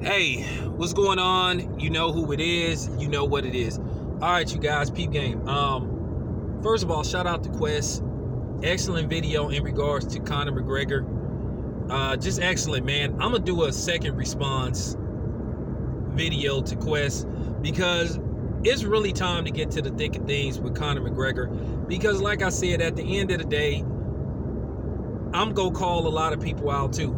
Hey, what's going on? You know who it is. You know what it is. All right, you guys, peep game. First of all, shout out to Quest. Excellent video in regards to Conor McGregor. Just excellent, man. I'm gonna do a second response video to Quest because it's really time to get to the thick of things with Conor McGregor. Because, like I said, at the end of the day, I'm gonna call a lot of people out too,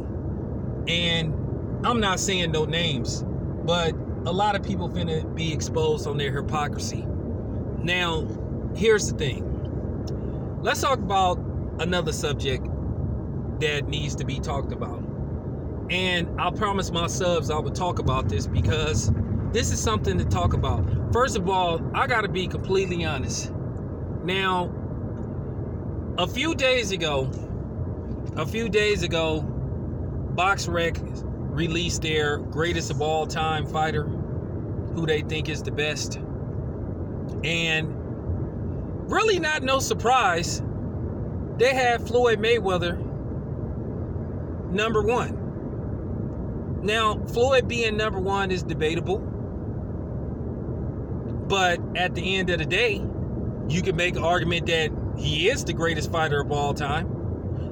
and I'm not saying no names, but a lot of people finna be exposed on their hypocrisy. Now, here's the thing. Let's talk about another subject that needs to be talked about. And I promised my subs I would talk about this because this is something to talk about. First of all, I gotta be completely honest. Now, a few days ago, BoxRec released their greatest of all time fighter, who they think is the best. And really not no surprise, they had Floyd Mayweather number one. Now, Floyd being number one is debatable, but at the end of the day, you can make an argument that he is the greatest fighter of all time.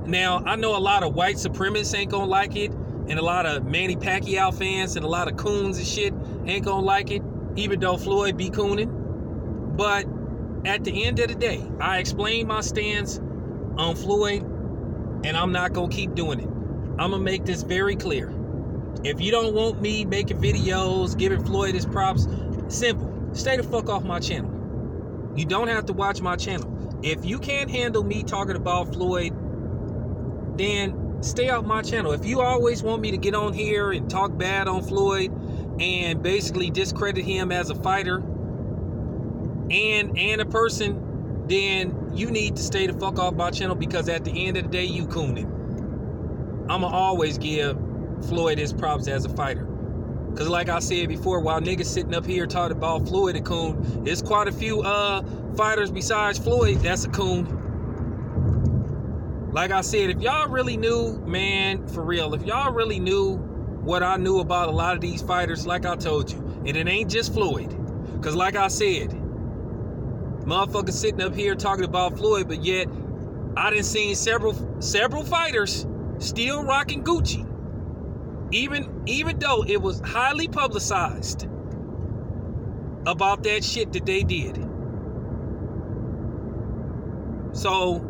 Now, I know a lot of white supremacists ain't gonna like it, and a lot of Manny Pacquiao fans and a lot of coons and shit ain't gonna like it, even though Floyd be cooning. But at the end of the day, I explained my stance on Floyd, and I'm not gonna keep doing it. I'm gonna make this very clear. If you don't want me making videos, giving Floyd his props, simple, stay the fuck off my channel. You don't have to watch my channel. If you can't handle me talking about Floyd, then stay off my channel. If you always want me to get on here and talk bad on Floyd and basically discredit him as a fighter and a person, then you need to stay the fuck off my channel, because at the end of the day, you cooning. I'ma always give Floyd his props as a fighter. Because like I said before, while niggas sitting up here talking about Floyd a coon, there's quite a few fighters besides Floyd that's a coon. Like I said, if y'all really knew, man, for real, if y'all really knew what I knew about a lot of these fighters, like I told you, and it ain't just Floyd. Because like I said, motherfuckers sitting up here talking about Floyd, but yet I done seen several fighters still rocking Gucci. Even though it was highly publicized about that shit that they did. So,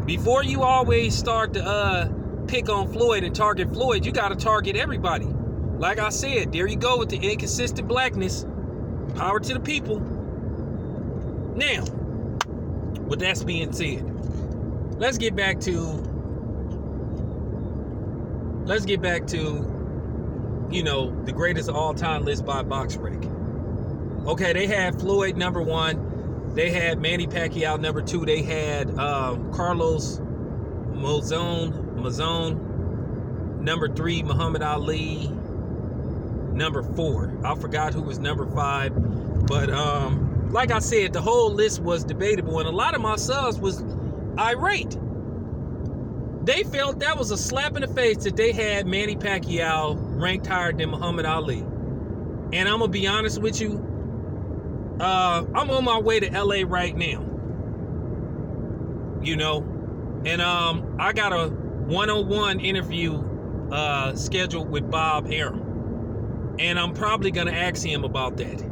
before you always start to pick on Floyd and target Floyd, you got to target everybody. Like I said, there you go with the inconsistent blackness. Power to the people. Now, with that being said, let's get back to, you know, the greatest of all time list by BoxRec. Okay, they had Floyd number one. They had Manny Pacquiao number two. They had Carlos Mazon number three. Muhammad Ali number four. I forgot who was number five. But like I said, the whole list was debatable, and a lot of my subs was irate. They felt that was a slap in the face that they had Manny Pacquiao ranked higher than Muhammad Ali. And I'm gonna be honest with you, I'm on my way to LA right now, you know, and I got a one-on-one interview scheduled with Bob Arum, and I'm probably gonna ask him about that,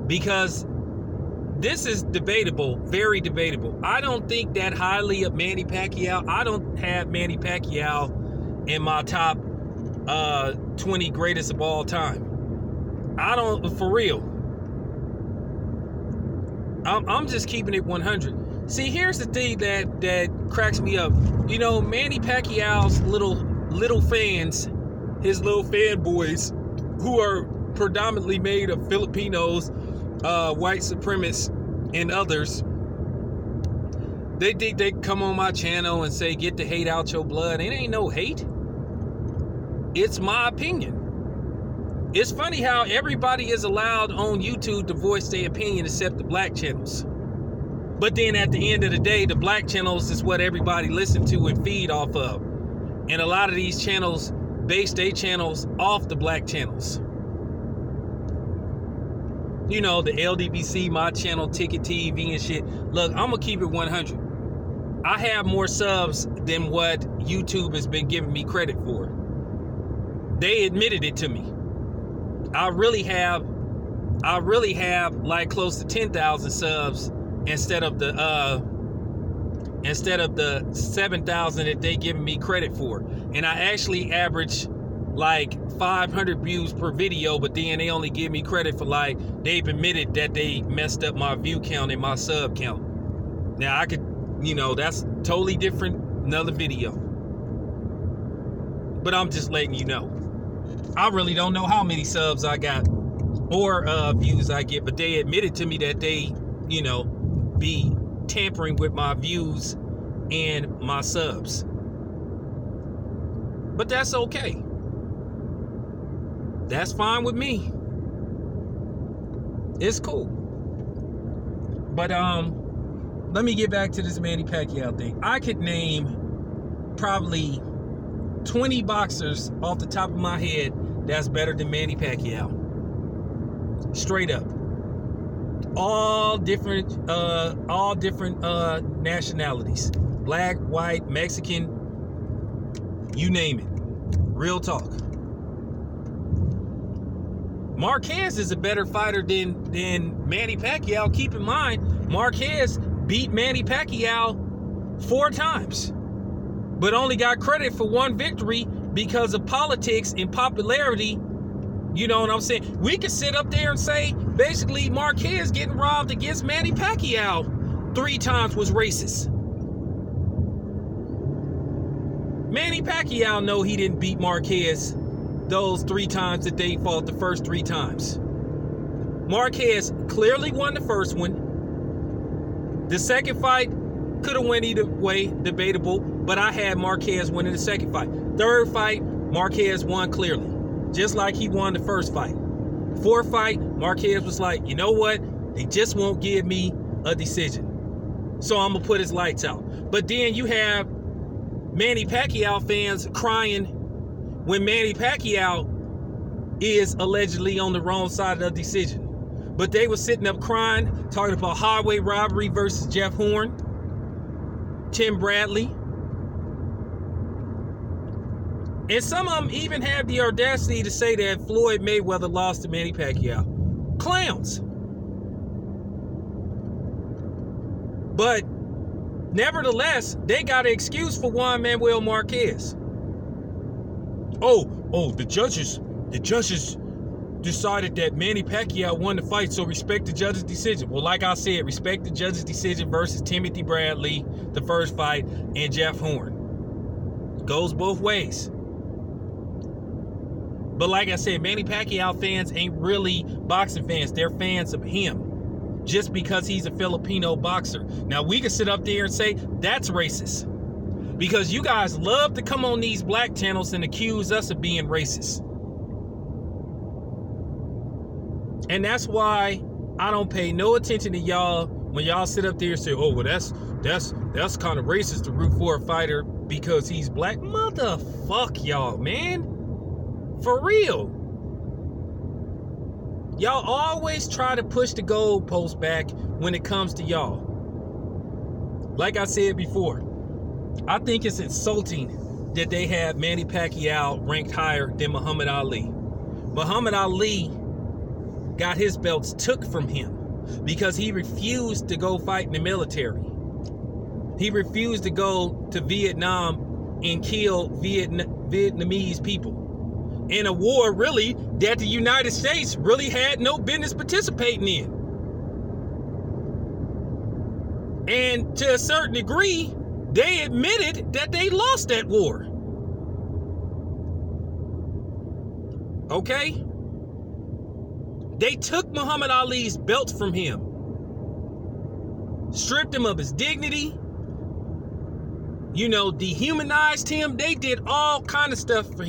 because this is debatable, very debatable. I don't think that highly of Manny Pacquiao. I don't have Manny Pacquiao in my top 20 greatest of all time. I don't, for real. I'm just keeping it 100. See, here's the thing that cracks me up. You know, Manny Pacquiao's little fans, his little fanboys, who are predominantly made of Filipinos, white supremacists, and others, they think they come on my channel and say, get the hate out your blood. It ain't no hate. It's my opinion. It's funny how everybody is allowed on YouTube to voice their opinion except the black channels. But then at the end of the day, the black channels is what everybody listen to and feed off of. And a lot of these channels base their channels off the black channels. You know, the LDBC, my channel, Ticket TV and shit. Look, I'm gonna keep it 100. I have more subs than what YouTube has been giving me credit for. They admitted it to me. I really have like close to 10,000 subs instead of the 7,000 that they giving me credit for. And I actually average like 500 views per video, but then they only give me credit for like, they've admitted that they messed up my view count and my sub count. Now I could, you know, that's totally different, another video. But I'm just letting you know. I really don't know how many subs I got or views I get, but they admitted to me that they, you know, be tampering with my views and my subs. But that's okay. That's fine with me. It's cool. But let me get back to this Manny Pacquiao thing. I could name probably 20 boxers off the top of my head that's better than Manny Pacquiao. Straight up. All different nationalities. Black, white, Mexican, you name it. Real talk. Marquez is a better fighter than Manny Pacquiao. Keep in mind, Marquez beat Manny Pacquiao 4 times, but only got credit for 1 victory because of politics and popularity. You know what I'm saying? We could sit up there and say, basically, Marquez getting robbed against Manny Pacquiao 3 times was racist. Manny Pacquiao know he didn't beat Marquez those 3 times that they fought the first 3 times. Marquez clearly won the first one. The second fight could have went either way, debatable, but I had Marquez winning the second fight. Third fight, Marquez won clearly, just like he won the first fight. Fourth fight, Marquez was like, you know what? They just won't give me a decision, so I'm gonna put his lights out. But then you have Manny Pacquiao fans crying when Manny Pacquiao is allegedly on the wrong side of the decision. But they were sitting up crying, talking about highway robbery versus Jeff Horn, Tim Bradley. And some of them even have the audacity to say that Floyd Mayweather lost to Manny Pacquiao. Clowns. But nevertheless, they got an excuse for Juan Manuel Marquez. Oh, the judges decided that Manny Pacquiao won the fight, so respect the judge's decision. Well, like I said, respect the judge's decision versus Timothy Bradley, the first fight, and Jeff Horn. Goes both ways. But like I said, Manny Pacquiao fans ain't really boxing fans. They're fans of him just because he's a Filipino boxer. Now, we can sit up there and say that's racist because you guys love to come on these black channels and accuse us of being racist. And that's why I don't pay no attention to y'all when y'all sit up there and say, oh, well, that's kind of racist to root for a fighter because he's black. Motherfuck y'all, man. For real. Y'all always try to push the goalpost back when it comes to y'all. Like I said before, I think it's insulting that they have Manny Pacquiao ranked higher than Muhammad Ali. Muhammad Ali got his belts took from him because he refused to go fight in the military. He refused to go to Vietnam and kill Vietnamese people in a war really that the United States really had no business participating in. And to a certain degree, they admitted that they lost that war. Okay? They took Muhammad Ali's belt from him, stripped him of his dignity, you know, dehumanized him. They did all kind of stuff to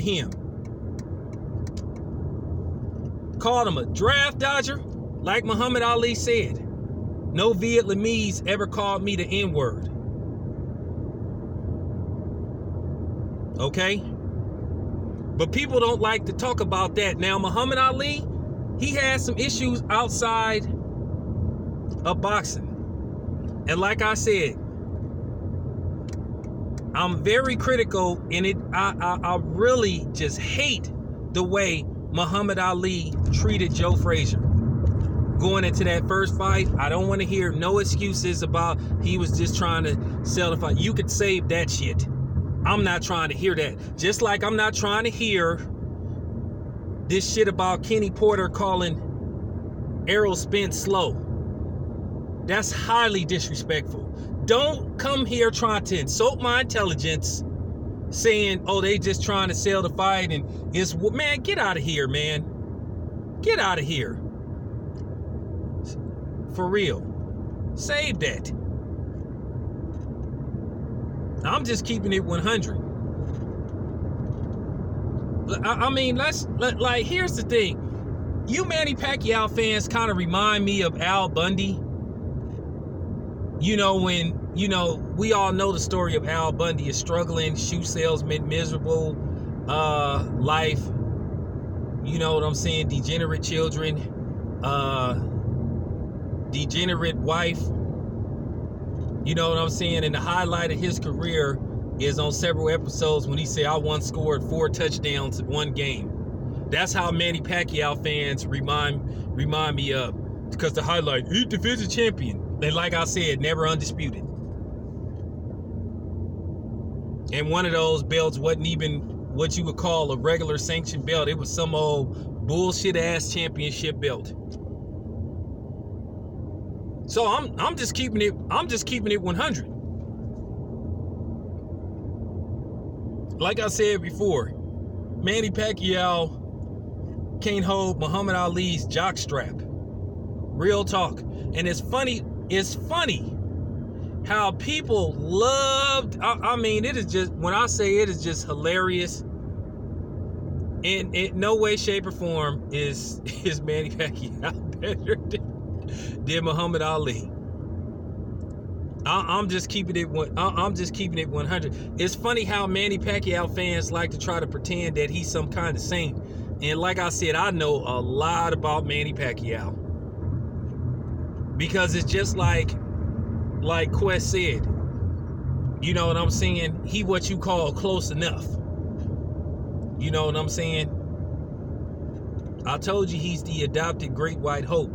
him. Called him a draft dodger, like Muhammad Ali said. No Vietnamese ever called me the N-word. Okay? But people don't like to talk about that. Now, Muhammad Ali, he has some issues outside of boxing. And like I said, I'm very critical in it. I really just hate the way Muhammad Ali treated Joe Frazier. Going into that first fight, I don't want to hear no excuses about he was just trying to sell the fight. You could save that shit. I'm not trying to hear that. Just like I'm not trying to hear this shit about Kenny Porter calling Errol Spence slow. That's highly disrespectful. Don't come here trying to insult my intelligence, saying, oh, they just trying to sell the fight, and it's, man, get out of here, man. Get out of here. For real. Save that. I'm just keeping it 100. I mean, like, here's the thing. You Manny Pacquiao fans kind of remind me of Al Bundy. You know, when, you know, we all know the story of Al Bundy, a struggling shoe salesman, miserable life. You know what I'm saying? Degenerate children, degenerate wife. You know what I'm saying? And the highlight of his career is on several episodes when he said, I once scored 4 touchdowns in one game. That's how Manny Pacquiao fans remind me of. Because the highlight, he's defensive champion. And like I said, never undisputed. And one of those belts wasn't even what you would call a regular sanctioned belt. It was some old bullshit ass championship belt. So I'm just keeping it 100. Like I said before, Manny Pacquiao can't hold Muhammad Ali's jockstrap. Real talk. And it's funny how people loved, I mean, it is just, when I say it is just hilarious, and in no way, shape, or form is Manny Pacquiao better than Muhammad Ali. I'm just keeping it 100. It's funny how Manny Pacquiao fans like to try to pretend that he's some kind of saint. And like I said, I know a lot about Manny Pacquiao. Because it's just like Quest said, you know what I'm saying? He what you call close enough. You know what I'm saying? I told you he's the adopted great white hope.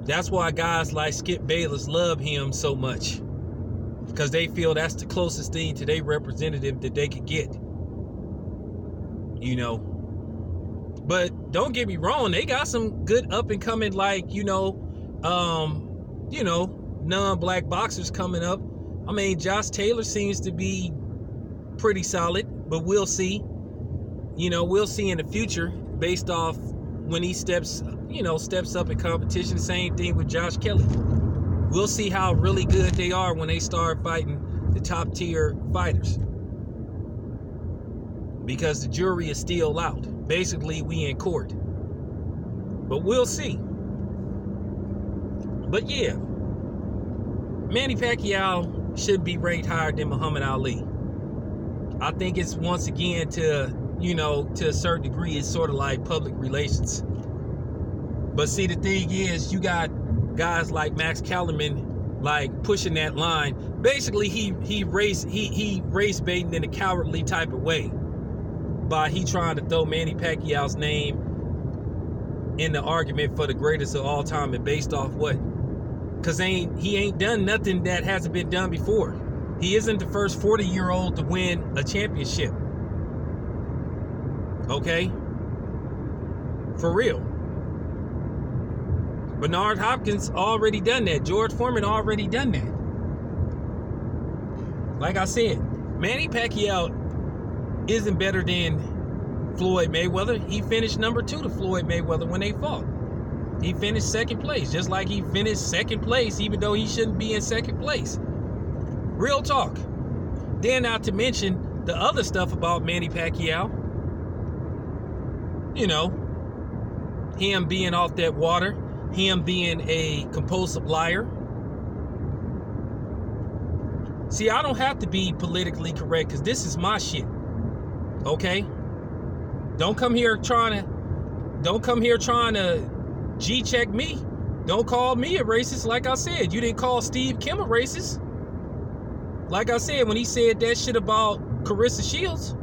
That's why guys like Skip Bayless love him so much. Because they feel that's the closest thing to their representative that they could get. You know. But don't get me wrong, they got some good up and coming, like, non-black boxers coming up. I mean, Josh Taylor seems to be pretty solid, but we'll see. You know, we'll see in the future based off when he steps up in competition. Same thing with Josh Kelly. We'll see how really good they are when they start fighting the top tier fighters. Because the jury is still out. Basically, we in court. But we'll see. But yeah, Manny Pacquiao should be ranked higher than Muhammad Ali. I think it's, once again, to a certain degree, it's sort of like public relations. But see, the thing is, you got guys like Max Kellerman, like, pushing that line. Basically, he race baiting in a cowardly type of way by he trying to throw Manny Pacquiao's name in the argument for the greatest of all time, and based off what? Because he ain't done nothing that hasn't been done before. He isn't the first 40-year-old to win a championship. Okay? For real. Bernard Hopkins already done that. George Foreman already done that. Like I said, Manny Pacquiao isn't better than Floyd Mayweather. He finished number 2 to Floyd Mayweather when they fought. He finished second place, just like he finished second place, even though he shouldn't be in second place. Real talk. Then, not to mention the other stuff about Manny Pacquiao. You know, him being off that water, him being a compulsive liar. See, I don't have to be politically correct because this is my shit. Okay? Don't come here trying to G-check me. Don't call me a racist. Like I said, you didn't call Steve Kim a racist. Like I said, when he said that shit about Carissa Shields.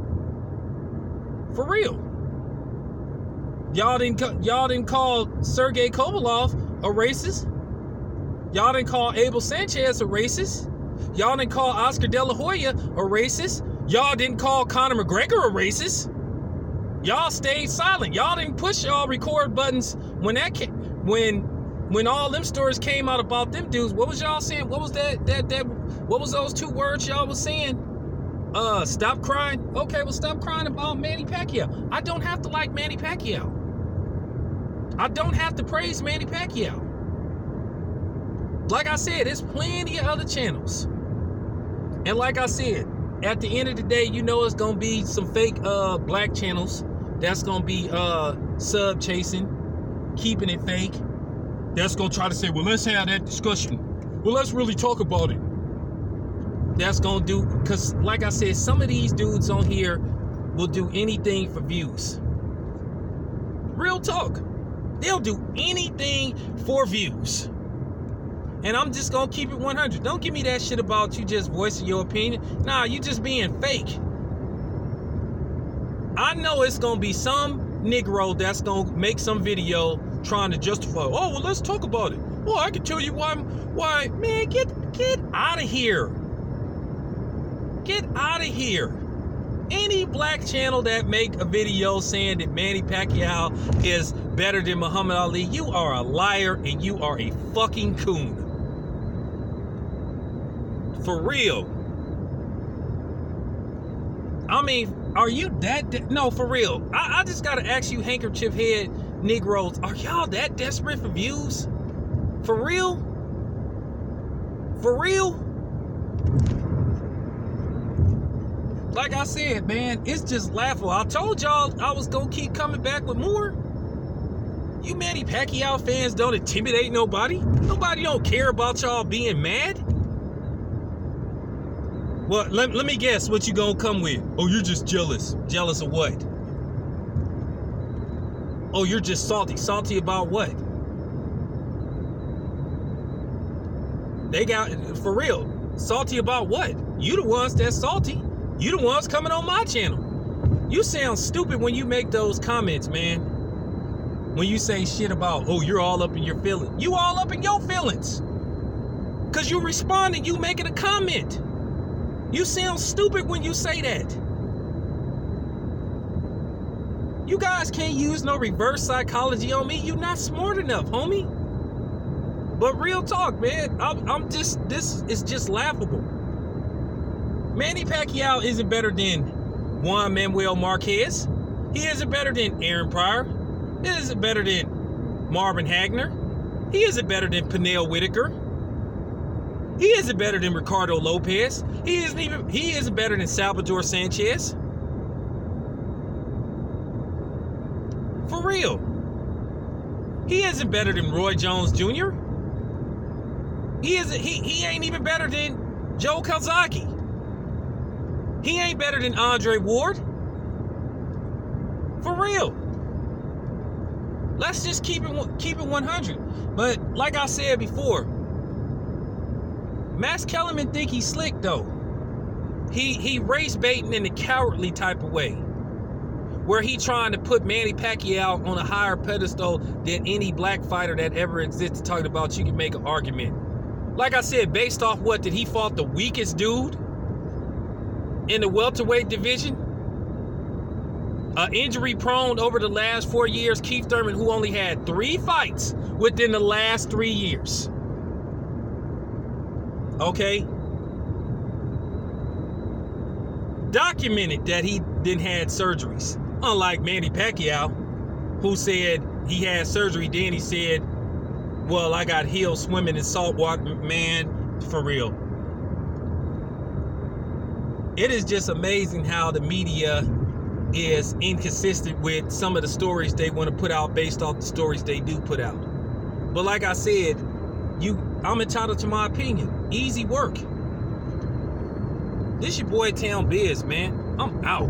For real. Y'all didn't call Sergey Kovalov a racist. Y'all didn't call Abel Sanchez a racist. Y'all didn't call Oscar De La Hoya a racist. Y'all didn't call Conor McGregor a racist. Y'all stayed silent. Y'all didn't push y'all record buttons when all them stories came out about them dudes. What was y'all saying? What was that what was those 2 words y'all was saying? Stop crying. Okay, well, stop crying about Manny Pacquiao. I don't have to like Manny Pacquiao. I don't have to praise Manny Pacquiao. Like I said, there's plenty of other channels. And like I said, at the end of the day, you know it's gonna be some fake black channels that's gonna be sub chasing, keeping it fake. That's gonna try to say, well, let's have that discussion. Well, let's really talk about it. That's gonna do, because like I said, some of these dudes on here will do anything for views. Real talk. They'll do anything for views. And I'm just gonna keep it 100. Don't give me that shit about you just voicing your opinion. Nah, you just being fake. I know it's gonna be some Negro that's gonna make some video trying to justify, oh, well, let's talk about it. Well, I can tell you why, man, get out of here. Get out of here. Any black channel that make a video saying that Manny Pacquiao is better than Muhammad Ali, you are a liar and you are a fucking coon. For real. I mean, are you that no, for real. I just gotta ask you, handkerchief head Negroes, are y'all that desperate for views? For real? For real? Like I said, man, it's just laughable. I told y'all I was gonna keep coming back with more. You Manny Pacquiao fans don't intimidate nobody. Nobody don't care about y'all being mad. Well, let me guess what you gonna come with. Oh, you're just jealous. Jealous of what? Oh, you're just salty. Salty about what? They got, for real, salty about what? You the ones that's salty. You the ones coming on my channel. You sound stupid when you make those comments, man. When you say shit about, oh, you're all up in your feelings. You all up in your feelings. Because you responding, you making a comment. You sound stupid when you say that. You guys can't use no reverse psychology on me. You're not smart enough, homie. But real talk, man. This is just laughable. Manny Pacquiao isn't better than Juan Manuel Marquez. He isn't better than Aaron Pryor. He isn't better than Marvin Hagner. He isn't better than Pernell Whitaker. He isn't better than Ricardo Lopez. He isn't better than Salvador Sanchez. For real. He isn't better than Roy Jones Jr. He ain't even better than Joe Calzaghe. He ain't better than Andre Ward. For real. Let's just keep it 100. But like I said before, Max Kellerman think he's slick though. He race baiting in a cowardly type of way, where he trying to put Manny Pacquiao on a higher pedestal than any black fighter that ever existed. Talking about, you can make an argument. Like I said, based off what, did he fought the weakest dude in the welterweight division? Injury prone over the last 4 years, Keith Thurman, who only had 3 fights within the last 3 years. Okay? Documented that he then had surgeries. Unlike Manny Pacquiao, who said he had surgery, then he said, well, I got healed swimming in salt water. Man, for real. It is just amazing how the media is inconsistent with some of the stories they want to put out based off the stories they do put out. But like I said, I'm entitled to my opinion. Easy work. This your boy Town Biz, man. I'm out.